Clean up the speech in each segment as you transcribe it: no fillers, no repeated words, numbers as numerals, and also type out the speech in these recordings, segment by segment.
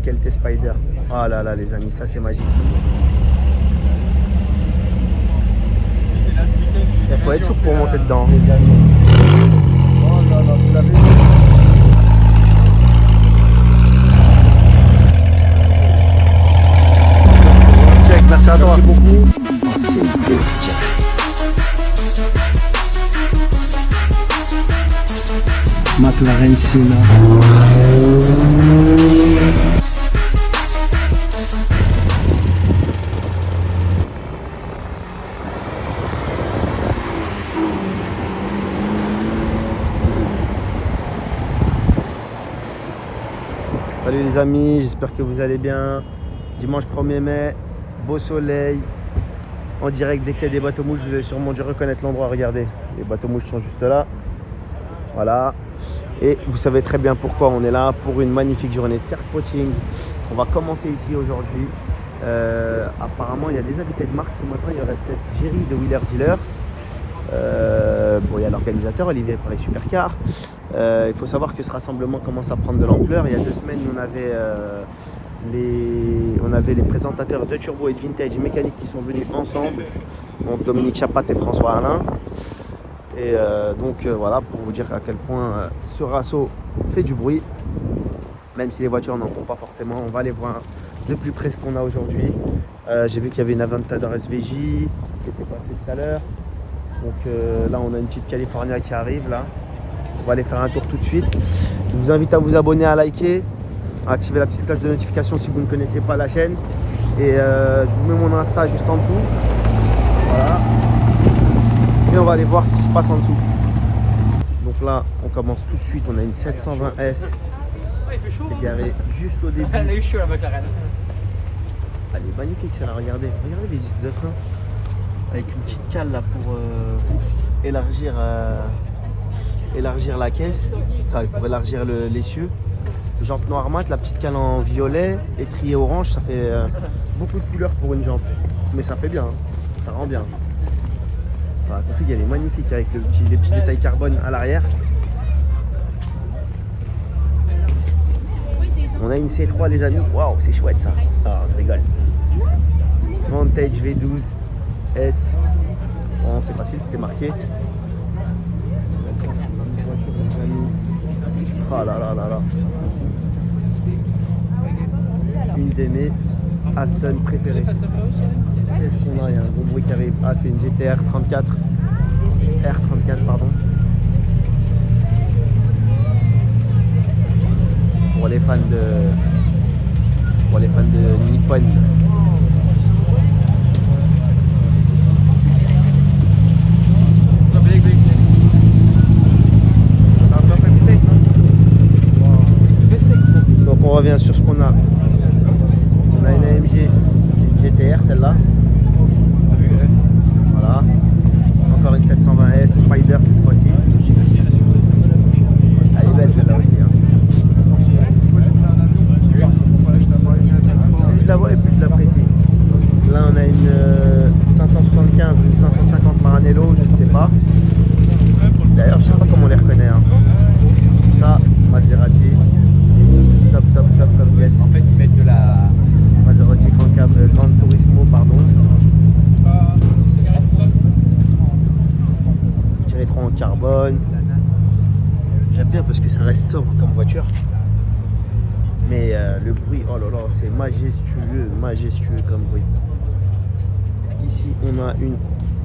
qualité Spider. Oh là là les amis, ça c'est magique. Il faut être souple pour monter dedans. Oh là là, vous l'avez vu? Merci à toi. Merci beaucoup. C'est bestial. McLaren Senna. Salut les amis, j'espère que vous allez bien. Dimanche 1er mai, beau soleil, en direct des quais des bateaux mouches. Vous avez sûrement dû reconnaître l'endroit, regardez. Les bateaux mouches sont juste là. Voilà. Et vous savez très bien pourquoi on est là, pour une magnifique journée de car spotting. On va commencer ici aujourd'hui. Apparemment, il y a des invités de marque ce matin. Il y aurait peut-être Jerry de Wheeler Dealers. Bon, il y a l'organisateur Olivier pour les supercars. Il faut savoir que ce rassemblement commence à prendre de l'ampleur. Il y a 2 semaines, on avait les présentateurs de Turbo et de Vintage Mécanique qui sont venus ensemble. Donc Dominique Chapat et François Alain. Et voilà, pour vous dire à quel point ce rasso fait du bruit. Même si les voitures n'en font pas forcément, on va aller voir de plus près ce qu'on a aujourd'hui. J'ai vu qu'il y avait une Aventador SVJ qui était passée tout à l'heure. Donc là on a une petite California qui arrive là. On va aller faire un tour tout de suite. Je vous invite à vous abonner, à liker, à activer la petite cloche de notification si vous ne connaissez pas la chaîne. Et je vous mets mon Insta juste en dessous. Voilà. Et on va aller voir ce qui se passe en dessous. Donc là on commence tout de suite. On a une 720S qui est garée juste au début. Elle a eu chaud la McLaren. Elle est magnifique celle-là, regardez. Regardez les disques de frein. Avec une petite cale là pour élargir la caisse, enfin pour élargir l'essieu. Jante noire mat, la petite cale en violet, étrier orange, ça fait beaucoup de couleurs pour une jante. Mais ça fait bien, hein. Ça rend bien. La config elle est magnifique avec les petits détails carbone à l'arrière. On a une C3 les amis, waouh c'est chouette ça. Ah je rigole. Vantage V12 S. Bon c'est facile, c'était marqué. Oh là là là là. Une de mes Aston préférées. Qu'est-ce qu'on a? Il y a un gros bruit qui arrive. Ah c'est une GTR 34. R34 pardon. Pour les fans de Nippon. Donc on revient sur ce qu'on a. On a une AMG, c'est une GTR celle-là. Voilà. Encore une 720S Spider cette fois-ci. Elle est belle celle-là aussi. Hein. Plus je la vois et plus je l'apprécie. Là on a une 575 ou une 550 Maranello, je ne sais pas. D'ailleurs je sais pas comment on les reconnaît. Hein. Ça, Maserati. Top, yes. En fait, ils mettent de la Maserati Gran Turismo, pardon. Petit rétro en carbone. J'aime bien parce que ça reste sobre comme voiture. Mais le bruit, oh là là, c'est majestueux comme bruit. Ici, on a une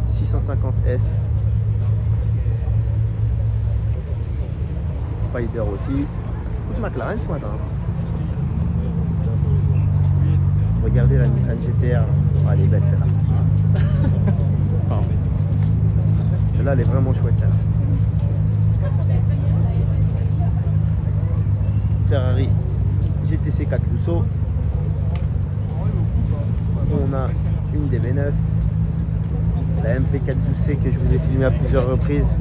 650S. Spider aussi. Beaucoup de McLaren ce matin. Regardez la Nissan GTR. Oh, elle est belle celle-là. Celle-là elle est vraiment chouette celle-là. Ferrari GTC 4 Lusso. On a une DB9. La MP412C que je vous ai filmé à plusieurs reprises.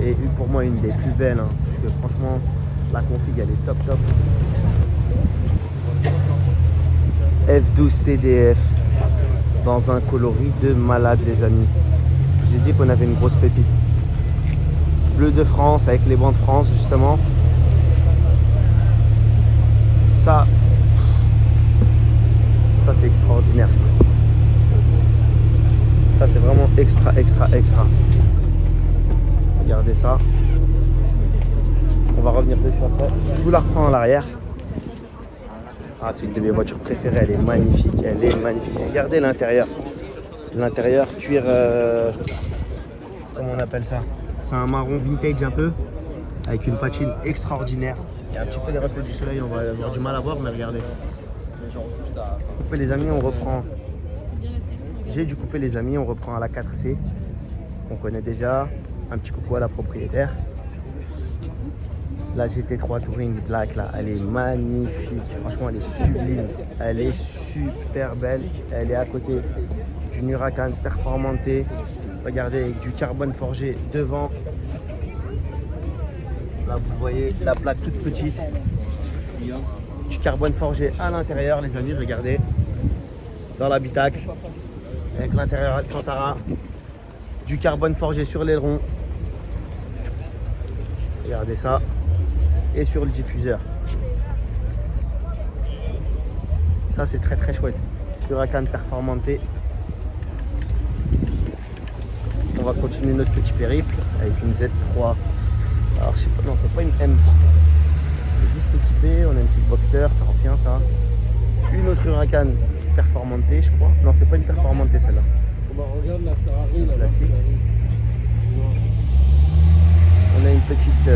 Et pour moi une des plus belles. Hein, parce que franchement la config elle est top. F12 TDF dans un coloris de malade les amis. J'ai dit qu'on avait une grosse pépite. Bleu de France avec les bancs de France justement. Ça c'est extraordinaire ça. Ça c'est vraiment extra. Regardez ça. On va revenir dessus après. Je vous la reprends à l'arrière. Ah, c'est une de mes voitures préférées, elle est magnifique, Regardez l'intérieur. L'intérieur cuir, comment on appelle ça? C'est un marron vintage un peu, avec une patine extraordinaire. Il y a un petit peu des reflets du soleil, on va avoir du mal à voir, mais regardez. Couper les amis, on reprend. J'ai dû couper les amis, on reprend à la 4C. On connaît déjà. Un petit coucou à la propriétaire. La GT3 Touring Black là, elle est magnifique, franchement elle est sublime, elle est super belle, elle est à côté d'une Huracan Performante, regardez avec du carbone forgé devant, là vous voyez la plaque toute petite, du carbone forgé à l'intérieur les amis, regardez, dans l'habitacle, avec l'intérieur Alcantara, du carbone forgé sur l'aileron, regardez ça. Et sur le diffuseur. Ça c'est très chouette. Huracan Performante. On va continuer notre petit périple avec une Z3. Alors je sais pas, non c'est pas une M. Elle est juste équipée, on a une petite Boxster, c'est ancien ça. Une autre Huracan Performante je crois. Non c'est pas une Performante celle-là. Regarde la Ferrari là. Classique. On a une petite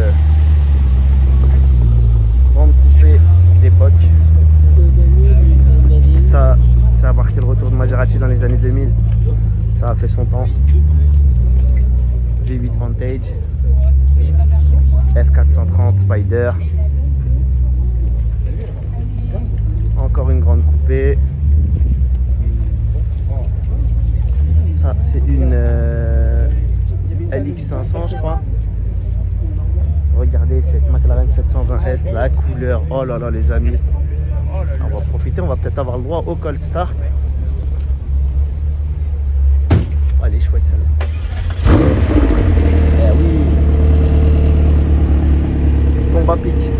grande coupée d'époque. Ça a marqué le retour de Maserati dans les années 2000. Ça a fait son temps. V8 Vantage. F430 Spider. Encore une grande coupée. Ça c'est une LX500 je crois. Regardez cette McLaren 720S, la couleur, oh là là les amis. On va profiter, on va peut-être avoir le droit au Cold Start. Oh, elle est chouette celle-là. Eh oui. Tombe à pic.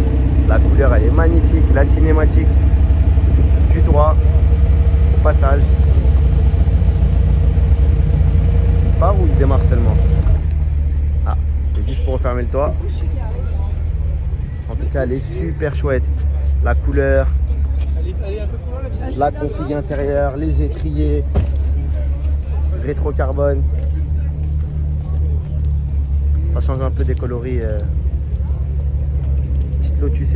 La couleur elle est magnifique, la cinématique du droit au passage. Est-ce qu'il part ou il démarre seulement? Ah, c'était juste pour refermer le toit. En tout cas, elle est super chouette. La couleur, la config intérieure, les étriers, rétro carbone. Ça change un peu des coloris. Petite Lotus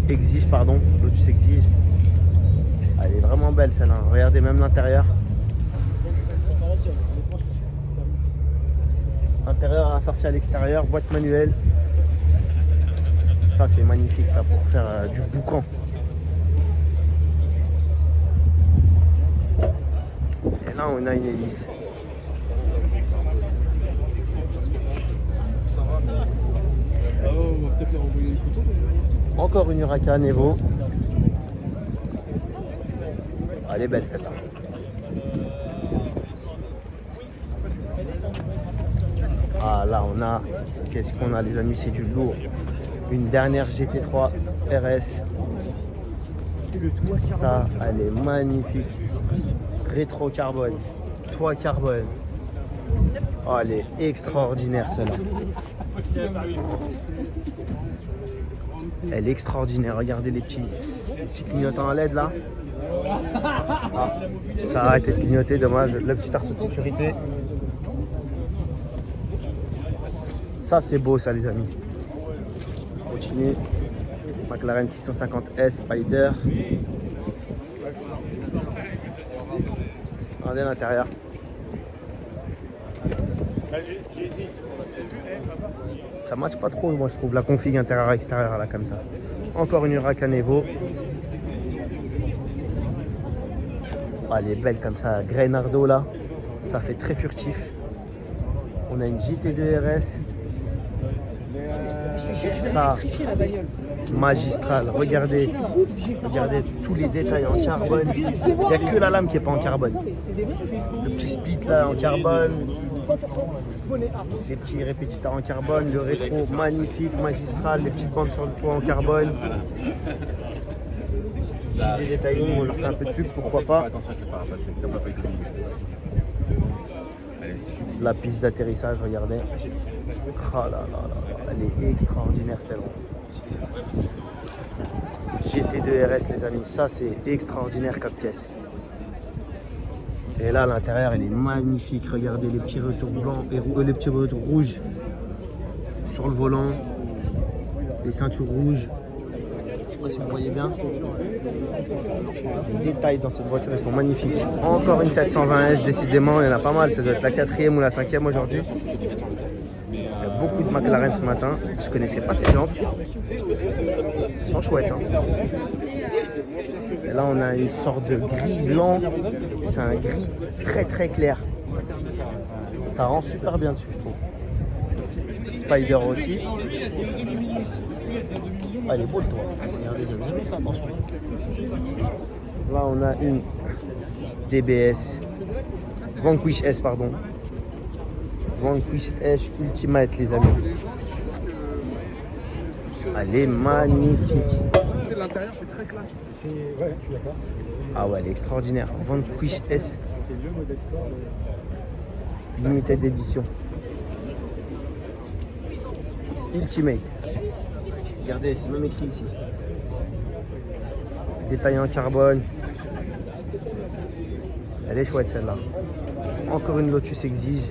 Exige, pardon. Lotus Exige. Elle est vraiment belle celle-là. Regardez même l'intérieur. Intérieur assorti à l'extérieur, boîte manuelle. Ça c'est magnifique ça pour faire du boucan. Et là on a une hélice. Encore une Huracan Evo. Elle est belle celle-là. Ah là on a, qu'est-ce qu'on a les amis, c'est du lourd. Une dernière GT3 RS. Ça, elle est magnifique. Rétro carbone, toit carbone. Oh, elle est extraordinaire celle-là. Elle est extraordinaire. Regardez les petits clignotants à LED là. Ah, ça a arrêté de clignoter, dommage. Le petit arceau de sécurité. Ça c'est beau ça les amis. Continue. McLaren 650S Spider. Regardez l'intérieur. Ça match pas trop moi je trouve la config intérieur extérieur là comme ça. Encore une Huracan Evo. Oh, elle est belle comme ça, Grenardo là. Ça fait très furtif. On a une GT2 RS. Ça, magistral. Regardez tous les détails en carbone. Il n'y a que la lame qui n'est pas en carbone. Le petit split là en carbone. Les petits répétiteurs en carbone. Le rétro magnifique, magistral. Les petites bandes sur le toit en carbone. JD Detailing, on leur fait un peu de pub, pourquoi pas. Attention avec le phare à passer, comme la feuille de ligne. Elle est super. La piste d'atterrissage, regardez. Oh là là là, elle est extraordinaire cette aile. GT2 RS les amis, ça c'est extraordinaire comme pièce. Et là à l'intérieur elle est magnifique, regardez les petits retours blancs et les petits retours rouges sur le volant, les ceintures rouges. Je sais pas si vous voyez bien. Les détails dans cette voiture ils sont magnifiques. Encore une 720S, décidément il y en a pas mal, ça doit être la 4e ou la 5e aujourd'hui. Il y a beaucoup de McLaren ce matin, je connaissais pas ces jantes. Elles sont chouettes. Hein. Et là on a une sorte de gris blanc, c'est un gris très très clair. Ça rend super bien dessus je trouve. Spider aussi. Ah, il est beau le toit. Regardez, j'avais jamais fait attention. Là on a une DBS Vanquish S pardon. Vanquish S Ultimate les amis. Elle est magnifique. L'intérieur c'est très classe. Ouais, je suis d'accord. Ah ouais, elle est extraordinaire. Vanquish S C'était le modèle sport. Limited Edition. Ultimate. Regardez, c'est même écrit ici. Détaillé en carbone. Elle est chouette celle-là. Encore une Lotus Exige.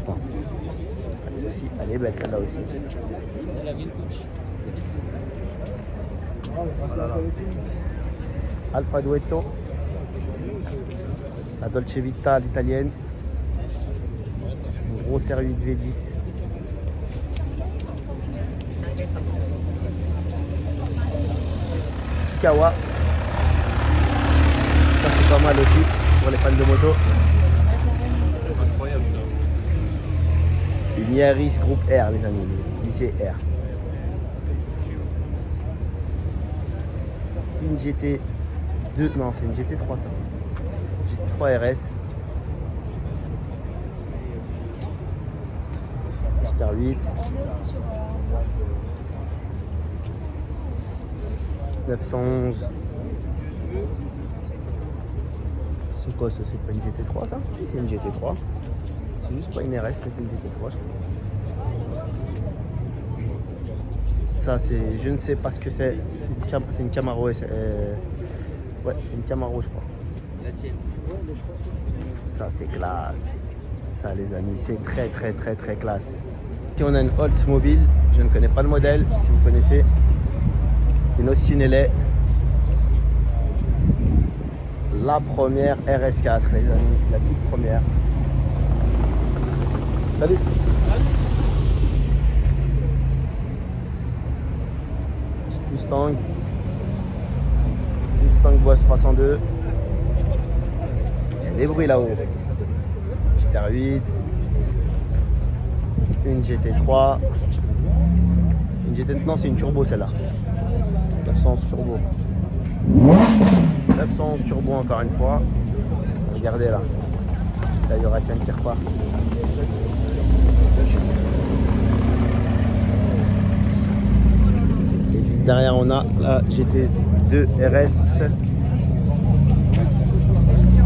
Pas de souci. Elle est belle celle-là aussi. Voilà, là. Alfa Duetto. La Dolce Vita l'italienne. Un gros R8 V10. Kawa. Ça c'est pas mal aussi pour les fans de moto. Incroyable ça. Une Yaris Groupe R les amis, JR. Une GT2, non c'est une GT3 ça. GT3 RS. GT8. 911. C'est quoi ça? C'est pas une GT3 ça? Si c'est une GT3. C'est juste pas une RS mais c'est une GT3 je crois. Ça c'est, je ne sais pas ce que c'est. C'est une Camaro. Ouais c'est une Camaro je crois. La tienne. Ça c'est classe. Ça les amis c'est très très très très classe. Ici on a une Oldsmobile. Je ne connais pas le modèle si vous connaissez. Une Austin LA, la première RS4 les amis, la toute première. Salut. Petite Mustang Boss 302. Il y a des bruits là-haut. GT8, une GT3, une GT, non c'est une turbo celle-là. 911 turbo. 911 turbo encore une fois. Regardez là. Là il y aura qu'un qui repart. Et juste derrière on a la GT2 RS.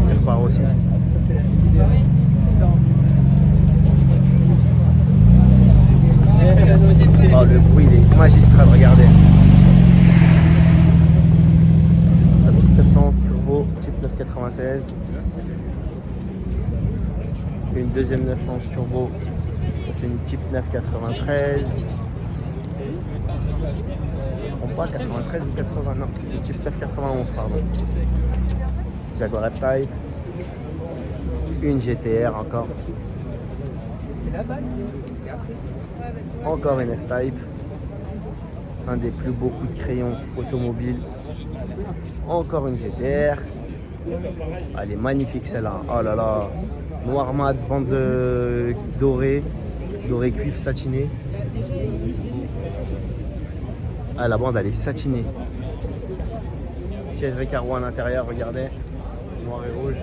Qui repart aussi. Oh le bruit il est magistral, regardez. La petite 911 turbo, type 996. Une deuxième 911 turbo, c'est une type 993. On pas 93 ou 80, non, une type 991 pardon. Jaguar F-Type. Une GTR encore. Encore une F-Type. Un des plus beaux coups de crayon automobile. Encore une GTR. Elle est magnifique celle-là. Oh là là. Noir mat, bande dorée. Doré cuivre satiné. Ah la bande elle est satinée. Siège Recaro à l'intérieur, regardez. Noir et rouge.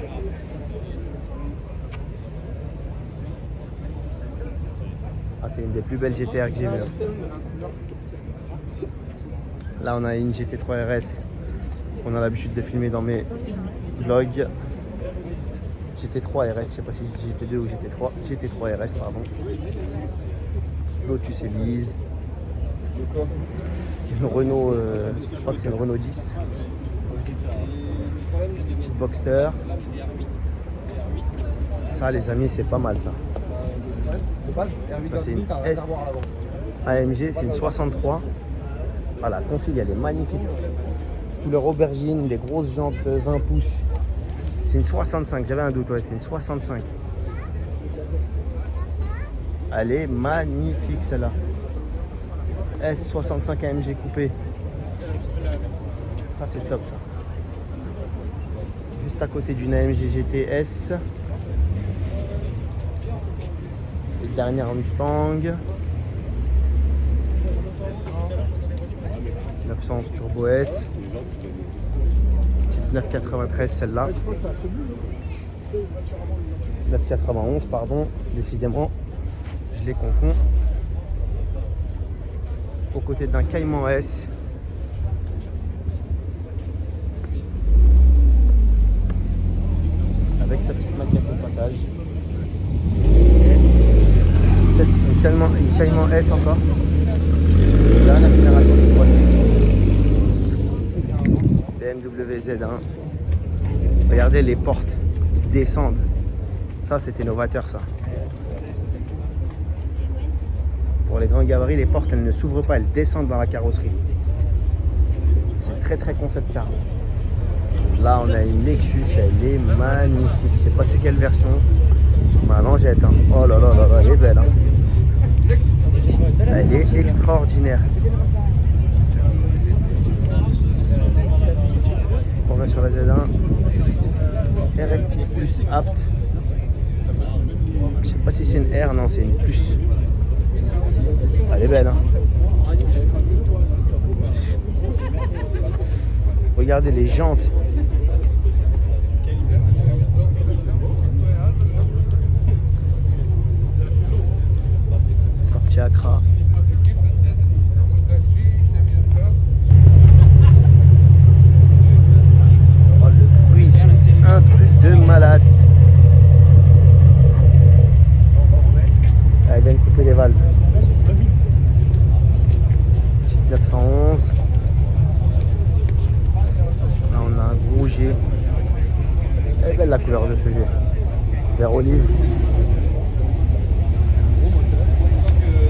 Ah, c'est une des plus belles GTR que j'ai vues. Là on a une GT3 RS On a l'habitude de filmer dans mes vlogs. GT3 RS, je sais pas si c'est GT2 ou GT3. GT3 RS, pardon. Lotus Elise. Une Renault, je crois que c'est une Renault 10. Petite Boxster. Ça les amis, c'est pas mal ça. Ça c'est une S AMG, c'est une 63. Voilà, la config elle est magnifique. Couleur aubergine, des grosses jantes 20 pouces. C'est une 65, j'avais un doute, ouais, c'est une 65. Elle est magnifique celle-là. S65 AMG coupé. Ça c'est top ça. Juste à côté d'une AMG GTS. Et dernière Mustang. 911 Turbo S. Petite 993 celle-là. 991 pardon. Décidément, je les confonds. Aux côtés d'un Cayman S. Avec sa petite maquette au passage. C'est une Cayman S encore. Dernière génération cette fois-ci. BMW Z1. Regardez les portes qui descendent. Ça c'était novateur ça. Pour les grands gabarits, les portes elles ne s'ouvrent pas, elles descendent dans la carrosserie. C'est très très concept car. Là on a une Lexus, elle est magnifique. Je sais pas c'est quelle version. Maintenant jette. Hein. Oh là là là là, elle est belle. Hein. Elle est extraordinaire. On va sur la Z1. RS6 Plus apte. Je sais pas si c'est une R, non c'est une Plus. Elle est belle hein. Regardez les jantes. Sortie Accra. Oh le bruit, c'est un truc de malade. Elle vient de couper les valves. 911. Là on a un gros G. Elle est belle la couleur de ce G. Vert olive.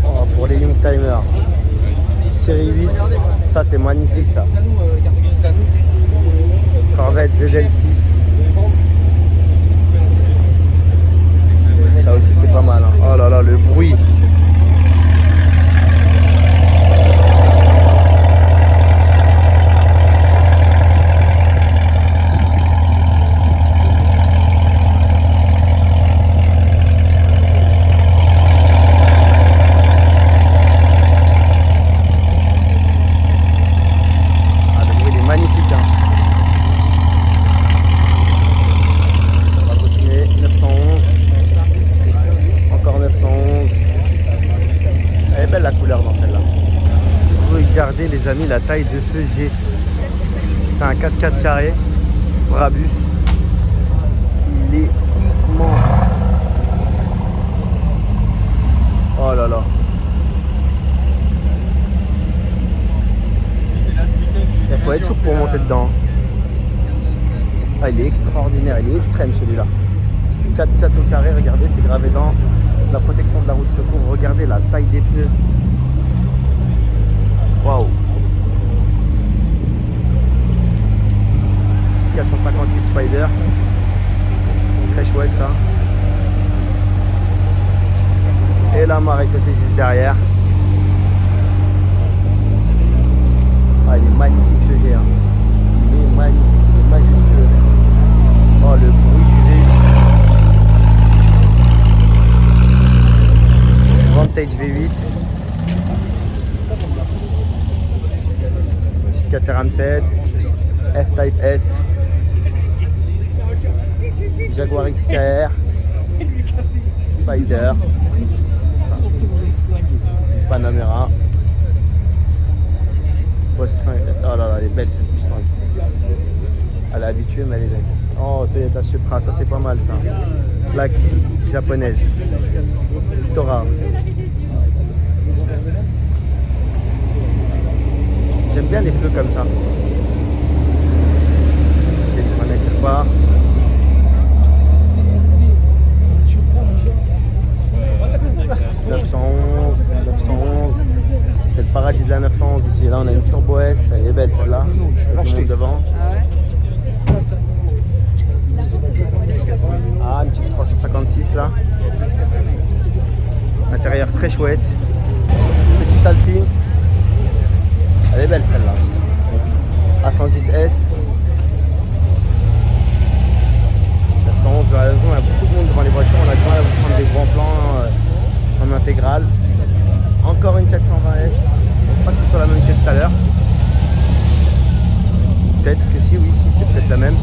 Oh, pour les Youngtimers. Série 8. Ça c'est magnifique ça. Corvette ZL6. Ça aussi c'est pas mal. Hein. Oh là là le bruit. Regardez les amis la taille de ce G. C'est un 4x4 carré Brabus. Il est immense. Oh là là. Il faut être souple pour monter dedans. Ah, il est extraordinaire, il est extrême celui-là. 4x4 au carré, regardez, c'est gravé dans la protection de la roue de secours. Regardez la taille des pneus. Waouh. 458 Spider. Très chouette ça. Et la maréchaussée juste derrière. Ah, il est magnifique ce G. Hein. Il est magnifique, il est majestueux. Oh le bruit du V8. Vantage V8. 447, F-Type S, Jaguar XKR, Spider, Panamera, Boss 5. Oh là là, elle est belle cette Mustang. Elle est habituée, mais elle est belle. Oh, Toyota Supra, ça c'est pas mal ça. Plaque japonaise. Plutôt rare. J'aime bien les feux comme ça. Les paramètres pas. C'est le paradis de la 911 ici. Là on a une Turbo S, elle est belle celle-là. Tout le monde devant. Ah, une petite 356 là. Intérieur très chouette. Petite Alpine. Elle est belle celle-là. A110S. 911, on a beaucoup de monde devant les voitures. On a du mal à vous prendre des grands plans en intégrale. Encore une 720S. Je crois que ce soit la même que tout à l'heure. Peut-être que si, oui, si, c'est peut-être la même.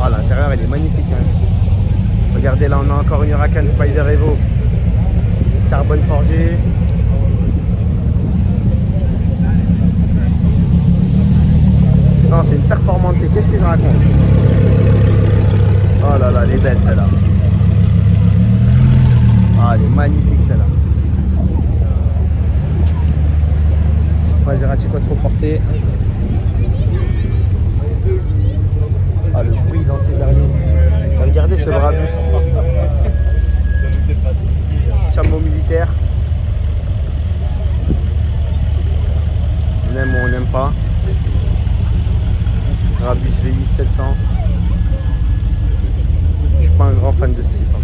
Ah, l'intérieur, elle est magnifique. Hein. Regardez, là, on a encore une Huracan Spider Evo. Carbone forgé. Non, c'est une performante. Qu'est-ce que je raconte? Oh là là, elle est belle celle-là. Ah, elle est magnifique celle-là. Maserati Quattroporte. Ah, le bruit d'entrée de la ligne. Regardez ce Brabus. Chameau militaire. On aime ou on n'aime pas. Brabus V8 700. Je suis pas un grand fan de ce type.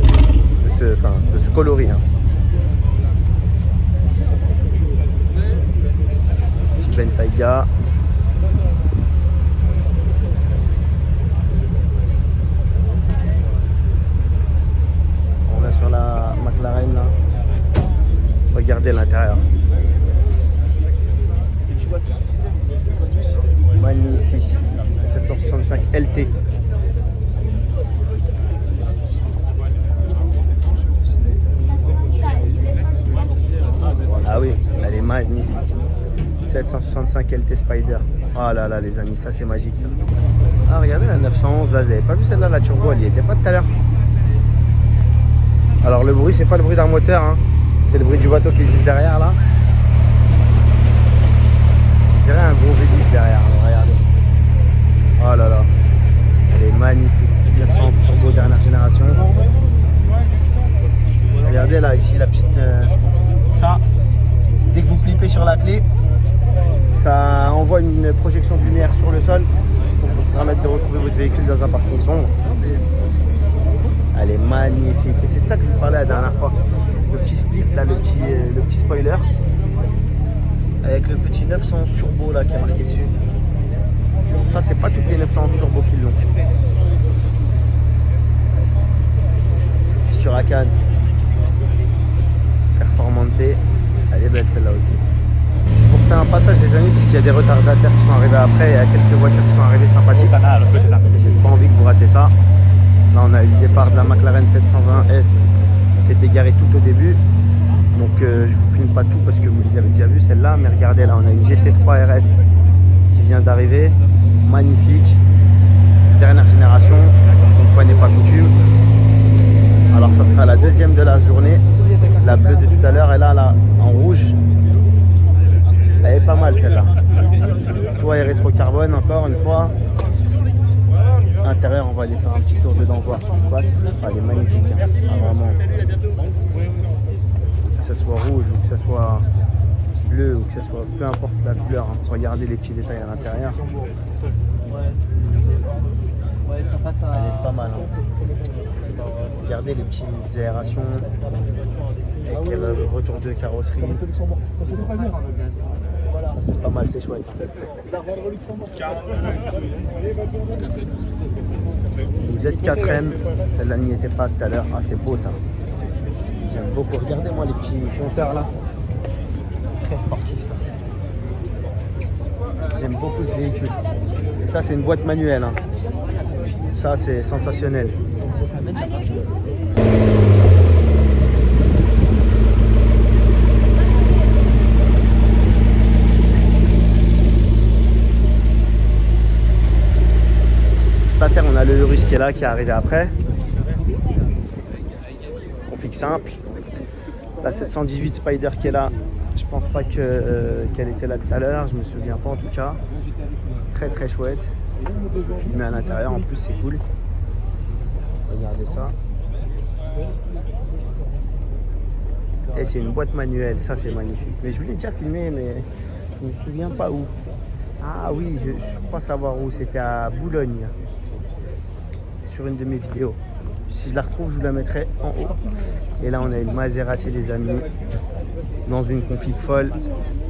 Hein. De ce coloris. Hein. Ben Taiga. On est sur la McLaren là. Regardez l'intérieur. Magnifique. 765 LT. Ah oui, elle est magnifique. 765 LT Spider. Oh là là les amis, ça c'est magique ça. Ah regardez la 911 là, je l'avais pas vu celle-là, la turbo, elle y était pas tout à l'heure. Alors le bruit c'est pas le bruit d'un moteur, hein. C'est le bruit du bateau qui est juste derrière là. Je dirais un gros V10 derrière, alors, regardez. Oh là là, elle est magnifique. 911 turbo dernière génération. Regardez là ici la petite... ça, dès que vous flippez sur la clé, ça envoie une projection de lumière sur le sol pour vous permettre de retrouver votre véhicule dans un parking sombre. Elle est magnifique et c'est de ça que je vous parlais la dernière fois. Le petit split là, le petit spoiler avec le petit 911 turbo là qui est marqué dessus. Ça c'est pas toutes les 911 turbo qui l'ont. Petit Huracan Performante, elle est belle celle-là aussi. Je vous refais un passage les amis parce qu'il y a des retardataires qui sont arrivés après, il y a quelques voitures qui sont arrivées sympathiques. J'ai pas envie que vous ratez ça. Là on a eu le départ de la McLaren 720S qui était garée tout au début. Donc je vous filme pas tout parce que vous les avez déjà vu celle-là, mais regardez là on a une GT3 RS qui vient d'arriver, magnifique, dernière génération, une fois n'est pas coutume. Alors ça sera la deuxième de la journée. La bleue de tout à l'heure est là en rouge. Elle est pas mal celle-là. Soit rétro-carbone encore une fois. Intérieur on va aller faire un petit tour dedans voir ce qui se passe. Ah, elle est magnifique. Hein. Ah, vraiment. Que ce soit rouge ou que ce soit bleu ou que ce soit peu importe la couleur. Hein. Regardez les petits détails à l'intérieur. Elle est pas mal. Hein. Regardez les petites aérations avec le retour de carrosserie. Ça c'est pas mal, c'est chouette. Vous êtes 4ème, celle-là n'y était pas tout à l'heure. Ah c'est beau ça. J'aime beaucoup. Regardez-moi les petits compteurs là. Très sportif ça. J'aime beaucoup ce véhicule. Et ça c'est une boîte manuelle. Hein. Ça c'est sensationnel. qui est là, qui est arrivé après. Config simple. La 718 Spider qui est là, je pense pas qu'elle était là tout à l'heure, je me souviens pas en tout cas. Très très chouette. Filmer à l'intérieur en plus, c'est cool. Regardez ça. Et c'est une boîte manuelle, ça c'est magnifique. Mais je voulais déjà filmer, mais je me souviens pas où. Ah oui, je crois savoir où. C'était à Boulogne, sur une de mes vidéos. Si je la retrouve, je vous la mettrai en haut. Et là, on a une Maserati, les amis, dans une config folle,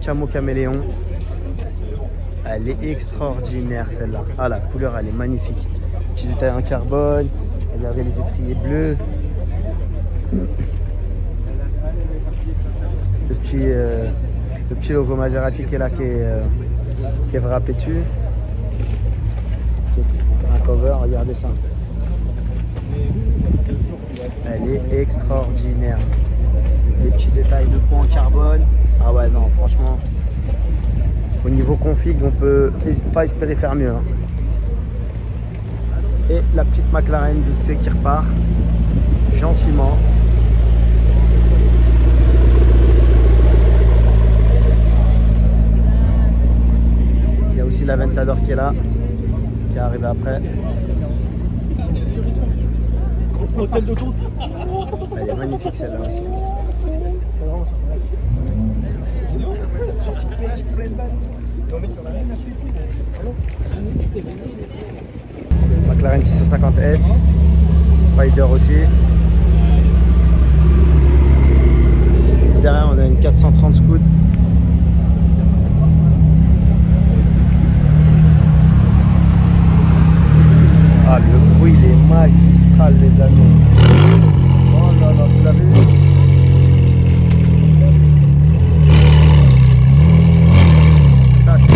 camo caméléon. Elle est extraordinaire, celle-là. Ah, la couleur, elle est magnifique. Petit détail en carbone. Regardez les étriers bleus. Le petit logo Maserati qui est là, qui est wrappé dessus. Un cover, regardez ça. Elle est extraordinaire. Les petits détails de peau en carbone. Ah ouais, non, franchement, au niveau config, on peut pas espérer faire mieux. Hein. Et la petite McLaren 12C qui repart gentiment. Il y a aussi la Ventador qui est là, qui est arrivée après. Hôtel de tout. Elle est magnifique celle-là aussi. Sortie de péage pleine balle. McLaren 650S, Spider aussi. Juste derrière, on a une 430 Scoot. Ah, le bruit, il est magistral, les amis. Oh là là, vous l'avez vu? Ça, c'est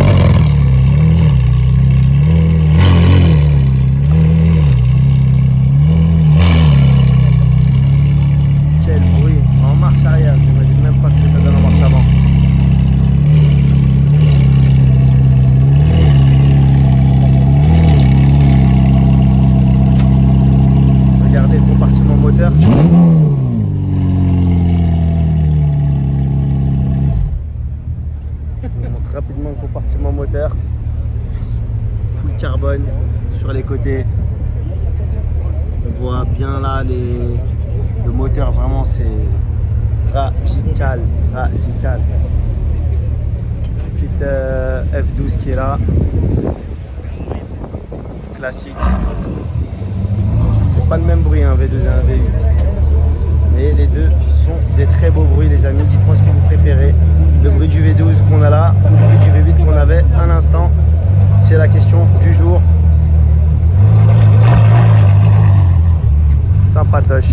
quel bruit en marche arrière, je n'imagine même pas ce que ça donne en marche avant. Regardez le compartiment moteur. Je vous montre rapidement le compartiment moteur. Full carbone sur les côtés. On voit bien là le moteur, vraiment c'est radical. Petite F12 qui est là. Classique. C'est pas le même bruit un V2 et un V8. Mais les deux sont des très beaux bruits, les amis. Dites-moi ce que vous préférez. Le bruit du V12 qu'on a là ou le bruit du V8 qu'on avait à l'instant. C'est la question du jour. Sympatoche.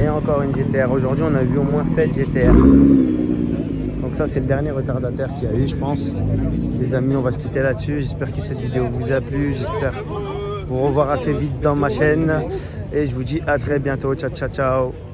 Et encore une GTR. Aujourd'hui, on a vu au moins 7 GTR. Donc ça, c'est le dernier retardataire qu'il y a eu, je pense. Les amis, on va se quitter là-dessus. J'espère que cette vidéo vous a plu. J'espère vous revoir assez vite dans ma chaîne. Et je vous dis à très bientôt. Ciao, ciao, ciao.